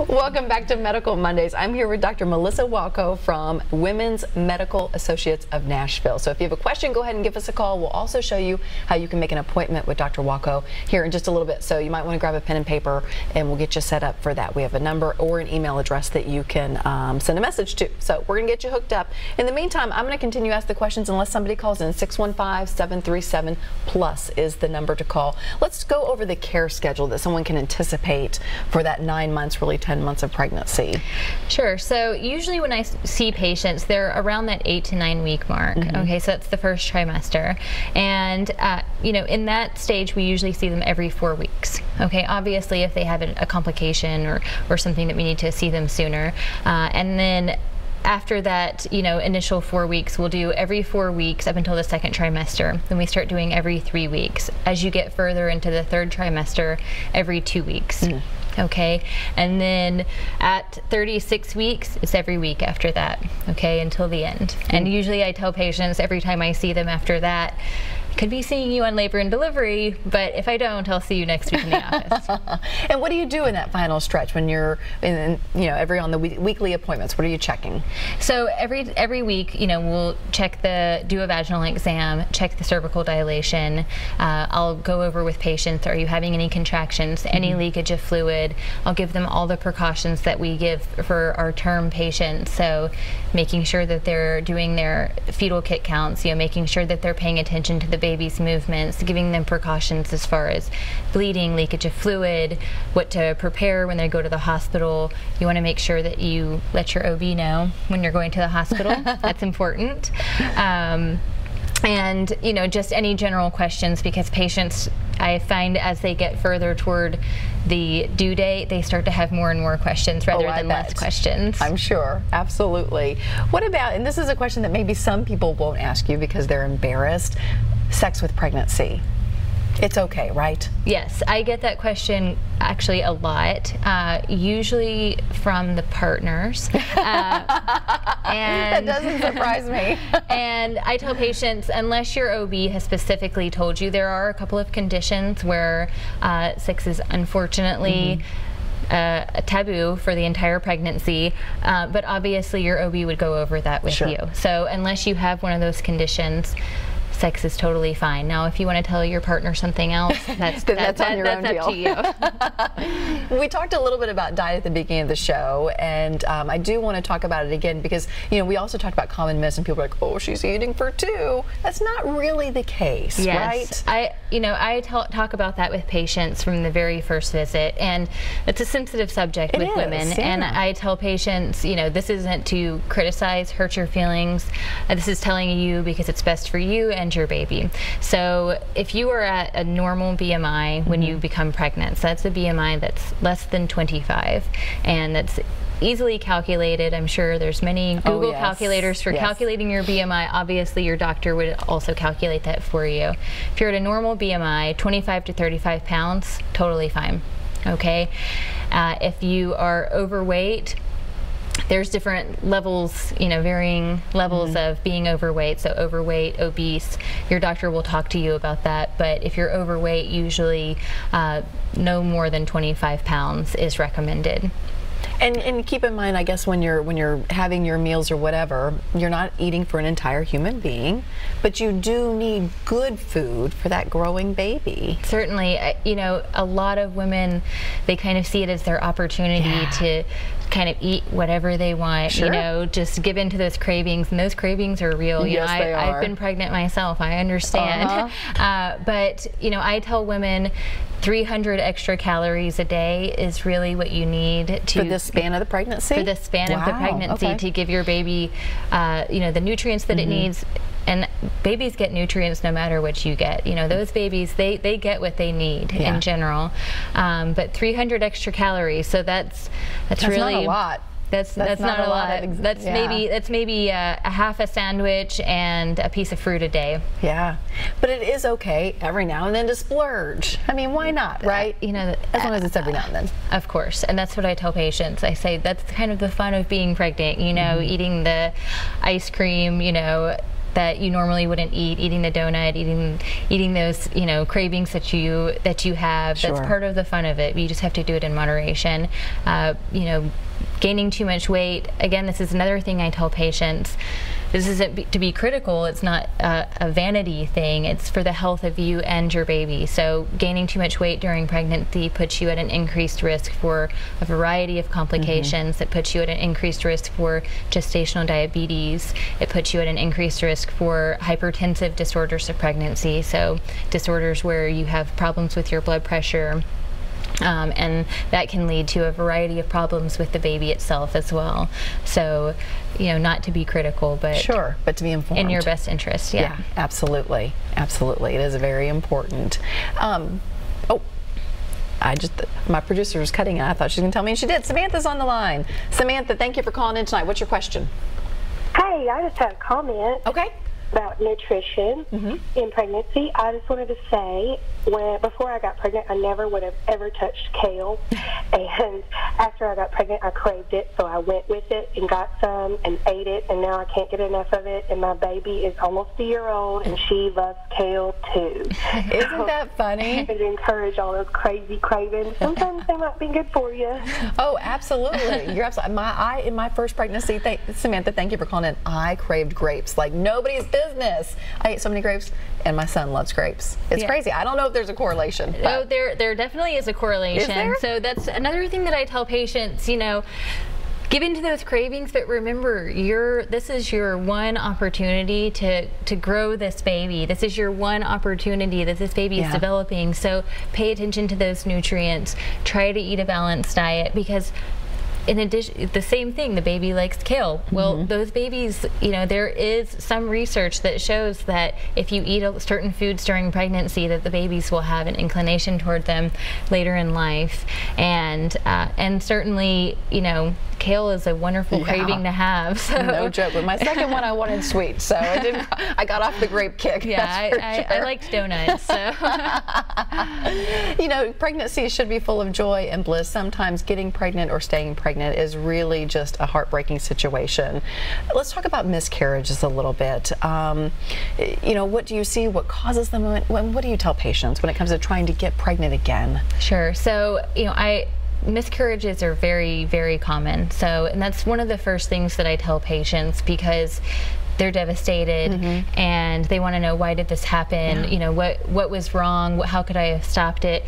Welcome back to Medical Mondays. I'm here with Dr. Melissa Walko from Women's Medical Associates of Nashville. So if you have a question, go ahead and give us a call. We'll also show you how you can make an appointment with Dr. Walko here in just a little bit. So you might want to grab a pen and paper and we'll get you set up for that. We have a number or an email address that you can send a message to. So we're going to get you hooked up. In the meantime, I'm going to continue to ask the questions unless somebody calls in. 615-737-PLUS is the number to call. Let's go over the care schedule that someone can anticipate for that 9 months, really 10 months of pregnancy. Sure. So usually when I see patients, they're around that 8 to 9 week mark. Okay, so that's the first trimester, and you know, in that stage we usually see them every 4 weeks. Okay, obviously if they have a complication or something that we need to see them sooner, and then after that, you know, initial 4 weeks, we'll do every 4 weeks up until the second trimester. Then we start doing every 3 weeks. As you get further into the third trimester, every 2 weeks. Okay, and then at 36 weeks, it's every week after that, okay, until the end. And usually I tell patients every time I see them after that, could be seeing you on labor and delivery, but if I don't, I'll see you next week in the office. And what do you do in that final stretch when you're in, you know, on the weekly appointments? What are you checking? So every week, you know, we'll do a vaginal exam, check the cervical dilation. I'll go over with patients, are you having any contractions, any leakage of fluid? I'll give them all the precautions that we give for our term patients. So making sure that they're doing their fetal kit counts, you know, making sure that they're paying attention to the baby's movements, giving them precautions as far as bleeding, leakage of fluid, what to prepare when they go to the hospital. You want to make sure that you let your OB know when you're going to the hospital. That's important. And, you know, just any general questions, because patients, I find as they get further toward the due date, they start to have more and more questions rather than less questions. I'm sure, absolutely. What about, and this is a question that maybe some people won't ask you because they're embarrassed, sex with pregnancy. It's okay, right? Yes, I get that question actually a lot, usually from the partners. And that doesn't surprise me. And I tell patients, unless your OB has specifically told you, there are a couple of conditions where sex is unfortunately a taboo for the entire pregnancy, but obviously your OB would go over that with you. So unless you have one of those conditions, sex is totally fine. Now, if you want to tell your partner something else, that's on your own deal. Up to you. We talked a little bit about diet at the beginning of the show, and I do want to talk about it again because, you know, we also talked about common myths, and people are like, oh, she's eating for two. That's not really the case, right? I talk about that with patients from the very first visit, and it's a sensitive subject with women. And I tell patients, you know, this isn't to criticize, hurt your feelings. This is telling you because it's best for you and your baby. So if you are at a normal BMI when you become pregnant, so that's a BMI that's less than 25, and that's easily calculated. I'm sure there's many Google calculators for calculating your BMI. Obviously your doctor would also calculate that for you. If you're at a normal BMI, 25 to 35 pounds, totally fine. Okay. If you are overweight, there's different levels, you know, varying levels of being overweight. So overweight, obese, your doctor will talk to you about that. But if you're overweight, usually no more than 25 pounds is recommended. And keep in mind, I guess, when you're having your meals or whatever, you're not eating for an entire human being, but you do need good food for that growing baby. Certainly, you know, a lot of women, they kind of see it as their opportunity to kind of eat whatever they want, you know, just give in to those cravings, and those cravings are real. You know, I've been pregnant myself, I understand. But, you know, I tell women 300 extra calories a day is really what you need to... For the span of the pregnancy? For the span of the pregnancy, to give your baby, you know, the nutrients that it needs. And babies get nutrients no matter what you get. You know, those babies, they get what they need in general. But 300 extra calories, so that's really... not a lot. That's not a lot. That's maybe a half a sandwich and a piece of fruit a day. Yeah, but it is okay every now and then to splurge. I mean, why not, right? You know, as long as it's every now and then. Of course, and that's what I tell patients. I say that's kind of the fun of being pregnant. You know, eating the ice cream. You know, that you normally wouldn't eat, eating the donut, eating those, you know, cravings that you have. Sure. That's part of the fun of it. You just have to do it in moderation. You know, gaining too much weight, again, this is another thing I tell patients. This isn't to be critical, it's not a vanity thing, it's for the health of you and your baby. So gaining too much weight during pregnancy puts you at an increased risk for a variety of complications. It puts you at an increased risk for gestational diabetes. It puts you at an increased risk for hypertensive disorders of pregnancy, so disorders where you have problems with your blood pressure. And that can lead to a variety of problems with the baby itself as well. So, you know, not to be critical, but sure, but to be informed in your best interest. Yeah, absolutely, absolutely. It is very important. My producer was cutting, and I thought she was going to tell me, and she did. Samantha's on the line. Samantha, thank you for calling in tonight. What's your question? Hey, I just had a comment. Okay. About nutrition in pregnancy. I just wanted to say, before I got pregnant, I never would have ever touched kale, and after I got pregnant, I craved it, so I went with it and got some and ate it, and now I can't get enough of it, and my baby is almost a year old, and she loves kale too. Isn't that funny? To encourage all those crazy cravings. Sometimes they might be good for you. Oh, absolutely. You're absolutely. In my first pregnancy, Samantha, thank you for calling in. I craved grapes like nobody's business. I ate so many grapes, and my son loves grapes. It's crazy. I don't know if there's a correlation. No, there definitely is a correlation. Is there? So that's another thing that I tell patients, you know, give into those cravings, but remember, this is your one opportunity to grow this baby. This is your one opportunity that this baby is developing. So pay attention to those nutrients. Try to eat a balanced diet, because in addition, the same thing, the baby likes kale. Well, those babies, you know, there is some research that shows that if you eat certain foods during pregnancy, that the babies will have an inclination toward them later in life. And certainly, you know, kale is a wonderful craving to have. So. No joke. With my second one, I wanted sweet, so I got off the grape kick. Yeah, I liked donuts. So. You know, pregnancy should be full of joy and bliss. Sometimes getting pregnant or staying pregnant is really just a heartbreaking situation. Let's talk about miscarriages a little bit. You know, what do you see? What causes them? What do you tell patients when it comes to trying to get pregnant again? Sure. So, you know, miscarriages are very, very common. So, and that's one of the first things that I tell patients, because they're devastated and they want to know, why did this happen? You know, what was wrong? How could I have stopped it?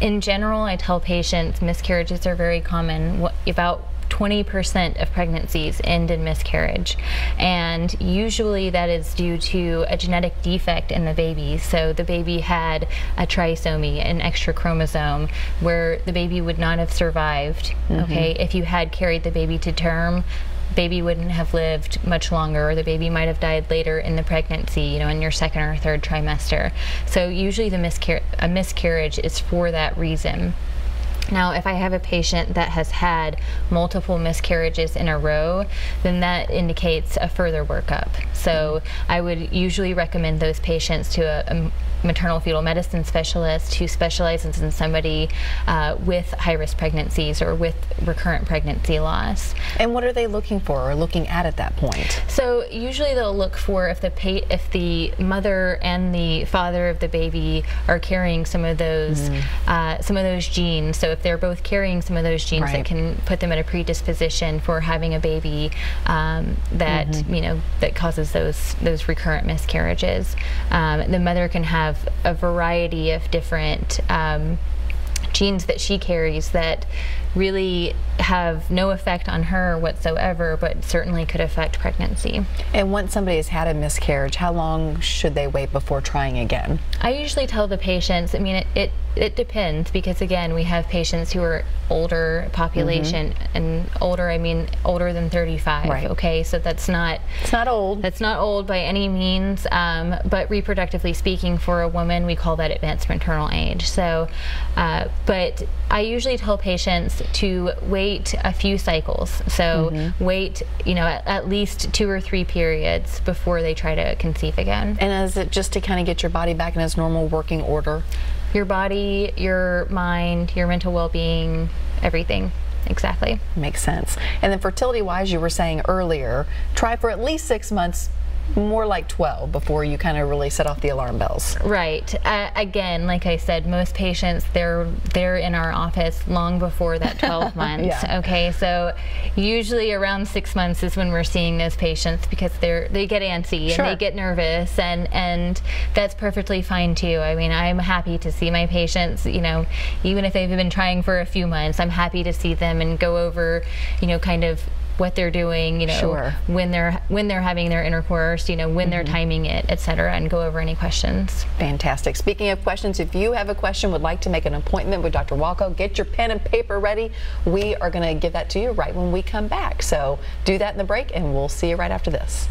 In general, I tell patients miscarriages are very common. About 20% of pregnancies end in miscarriage, and usually that is due to a genetic defect in the baby. So the baby had a trisomy, an extra chromosome, where the baby would not have survived. Okay, if you had carried the baby to term, baby wouldn't have lived much longer, or the baby might have died later in the pregnancy, you know, in your second or third trimester. So usually a miscarriage is for that reason. Now, if I have a patient that has had multiple miscarriages in a row, then that indicates a further workup. So I would usually recommend those patients to a maternal fetal medicine specialist who specializes in somebody with high-risk pregnancies or with recurrent pregnancy loss. And what are they looking for or looking at that point? So usually they'll look for if the mother and the father of the baby are carrying some of those genes. So if they're both carrying some of those genes that can put them at a predisposition for having a baby that you know, that causes those recurrent miscarriages. The mother can have a variety of different genes that she carries that really have no effect on her whatsoever, but certainly could affect pregnancy. And once somebody has had a miscarriage, how long should they wait before trying again? I usually tell the patients, I mean, it depends, because again, we have patients who are older population, and older, I mean older than 35. Okay, so it's not old. That's not old by any means, but reproductively speaking, for a woman, we call that advanced maternal age. So, but I usually tell patients to wait a few cycles. So wait, you know, at least 2 or 3 periods before they try to conceive again. And is it just to kind of get your body back in its normal working order? Your body, your mind, your mental well-being, everything. Exactly. Makes sense. And then fertility-wise, you were saying earlier, try for at least 6 months, more like 12 before you kind of really set off the alarm bells. Right. Again, like I said, most patients, they're in our office long before that 12 months. Yeah. Okay, so usually around 6 months is when we're seeing those patients, because they get antsy and they get nervous, and that's perfectly fine too. I mean, I'm happy to see my patients, you know, even if they've been trying for a few months, I'm happy to see them and go over, you know, kind of what they're doing, you know, when they're having their intercourse, you know, when they're timing it, etc., and go over any questions. Fantastic. Speaking of questions, if you have a question, would like to make an appointment with Dr. Walko, get your pen and paper ready. We are going to give that to you right when we come back. So do that in the break, and we'll see you right after this.